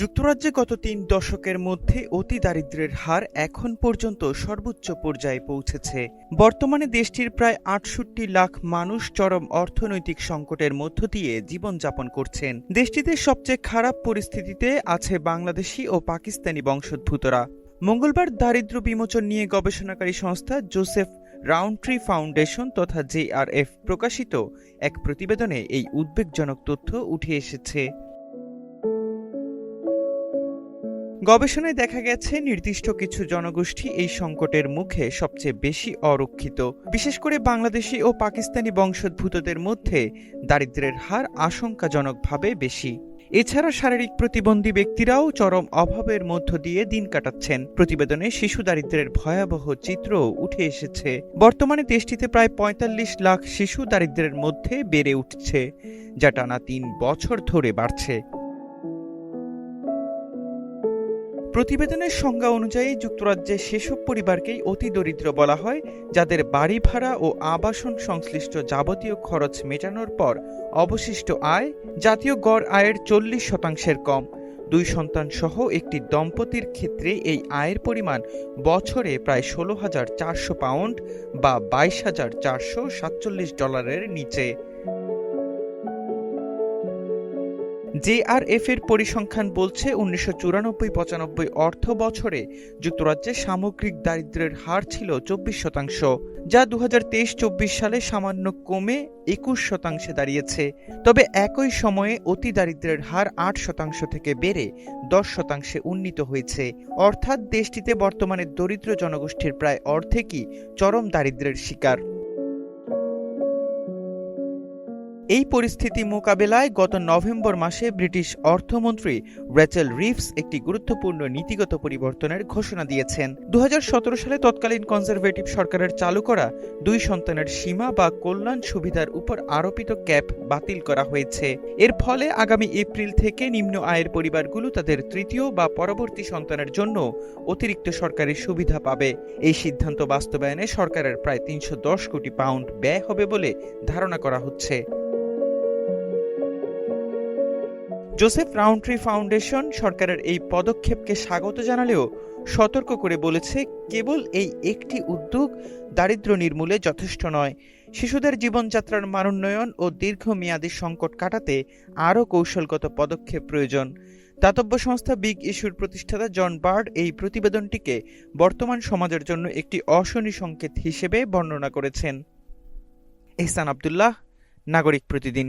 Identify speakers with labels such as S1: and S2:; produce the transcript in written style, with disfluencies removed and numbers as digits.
S1: যুক্তরাজ্যে গত ৩ দশকের মধ্যে অতি দারিদ্র্যের হার এখন পর্যন্ত সর্বোচ্চ পর্যায়ে পৌঁছেছে। বর্তমানে দেশটির প্রায় ৬৮ লাখ মানুষ চরম অর্থনৈতিক সংকটের মধ্য দিয়ে জীবনযাপন করছেন। দেশটিতে সবচেয়ে খারাপ পরিস্থিতিতে আছে বাংলাদেশি ও পাকিস্তানি বংশোদ্ভূতরা। মঙ্গলবার দারিদ্র্য বিমোচন নিয়ে গবেষণাকারী সংস্থা জোসেফ রাউন্ডট্রি ফাউন্ডেশন তথা JRF প্রকাশিত এক প্রতিবেদনে এই উদ্বেগজনক তথ্য উঠে এসেছে। গবেষণায় দেখা গেছে নির্দিষ্ট কিছু জনগোষ্ঠী এই সংকটের মুখে সবচেয়ে বেশি অরক্ষিত। বিশেষ করে বাংলাদেশি ও পাকিস্তানি বংশোদ্ভূতদের মধ্যে দারিদ্র্যের হার আশঙ্কাজনকভাবে বেশি। এছাড়া শারীরিক প্রতিবন্ধী ব্যক্তিরাও চরম অভাবের মধ্য দিয়ে দিন কাটাচ্ছেন। প্রতিবেদনে শিশু দারিদ্র্যের ভয়াবহ চিত্রও উঠে এসেছে। বর্তমানে দেশটিতে প্রায় ৪৫ লাখ শিশু দারিদ্র্যের মধ্যে বেড়ে উঠছে, যা টানা ৩ বছর ধরে বাড়ছে। প্রতিবেদনের সংজ্ঞা অনুযায়ী যুক্তরাজ্যে সেসব পরিবারকেই অতি দরিদ্র বলা হয় যাদের বাড়ি ভাড়া ও আবাসন সংশ্লিষ্ট যাবতীয় খরচ মেটানোর পর অবশিষ্ট আয় জাতীয় গড় আয়ের ৪০% কম। ২ সন্তান সহ একটি দম্পতির ক্ষেত্রে এই আয়ের পরিমাণ বছরে প্রায় ১৬,৪০০ পাউন্ড বা $২২,৪৪৭ নিচে। JRF এর পরিসংখ্যান বলছে ১৯৯৪-৯৫ অর্থ বছরে যুক্তরাজ্যে সামগ্রিক দারিদ্র্যের হার ছিল ২৪%, যা ২০২৩-২৪ সালে সামান্য কমে ২১% দাঁড়িয়েছে। তবে একই সময়ে অতি দারিদ্র্যের হার ৮% থেকে বেড়ে ১০% উন্নীত হয়েছে। অর্থাৎ দেশটিতে বর্তমানে দরিদ্র জনগোষ্ঠীর প্রায় অর্ধেকই চরম দারিদ্র্যের শিকার। এই পরিস্থিতি মোকাবেলায় গত নভেম্বর মাসে ব্রিটিশ অর্থমন্ত্রী রেচেল রিভস একটি গুরুত্বপূর্ণ নীতিগত পরিবর্তনের ঘোষণা দিয়েছেন। ২০১৭ সালে তৎকালীন কনজারভেটিভ সরকারের চালু করা ২ সন্তানের সীমা বা কল্যাণ সুবিধার উপর আরোপিত ক্যাপ বাতিল করা হয়েছে। এর ফলে আগামী এপ্রিল থেকে নিম্ন আয়ের পরিবারগুলো তাদের তৃতীয় বা পরবর্তী সন্তানের জন্য অতিরিক্ত সরকারি সুবিধা পাবে। এই সিদ্ধান্ত বাস্তবায়নে সরকারের প্রায় ৩১০ কোটি পাউন্ড ব্যয় হবে বলে ধারণা করা হচ্ছে। জোসেফ রাউন্ডট্রি ফাউন্ডেশন সরকারের এই পদক্ষেপকে স্বাগত জানালেও সতর্ক করে বলেছে, কেবল এই একটি উদ্যোগ দারিদ্র্য নির্মূলে যথেষ্ট নয়। শিশুদের জীবনযাত্রার মানোন্নয়ন ও দীর্ঘমেয়াদী সংকট কাটাতে আরও কৌশলগত পদক্ষেপ প্রয়োজন। দাতব্য সংস্থা বিগ ইস্যুর প্রতিষ্ঠাতা জন বার্ড এই প্রতিবেদনটিকে বর্তমান সমাজের জন্য একটি অশনি সংকেত হিসেবে বর্ণনা করেছেন। এহসান আব্দুল্লাহ, নাগরিক প্রতিদিন।